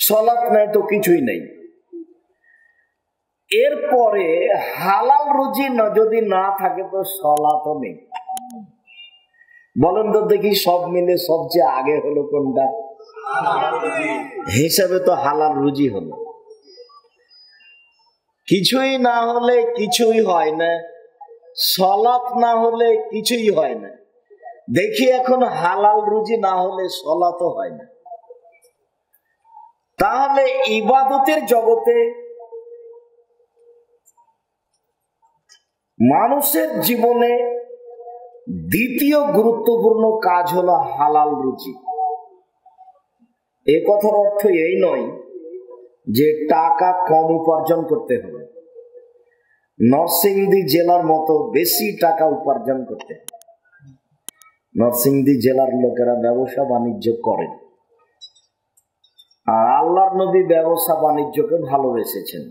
সালাত নাই তো কিছুই নেই। এরপরে হালাল রুজি যদি না থাকে তো সালাতও নেই। বলেন তো দেখি, সব মিলে সবচেয়ে আগে হলো কোনটা? হিসাবে তো হালাল রুজি হলো। কিছুই না হলে কিছুই হয় না, সালাত না হলে কিছুই হয় না। দেখি এখন হালাল রুজি না হলে সালাতও হয় না। তাহলে ইবাদতের জগতে মানুষের জীবনে দ্বিতীয় গুরুত্বপূর্ণ কাজ হলো হালাল রুজি। এ কথার অর্থ এই নয় যে টাকা কম উপার্জন করতে হবে, নরসিংদী জেলার মতো বেশি টাকা উপার্জন করতে হবে। নরসিংদী জেলার লোকেরা ব্যবসা বাণিজ্য করেন, আর আল্লাহর নবী ব্যবসা বাণিজ্যকে ভালোবেসেছেন।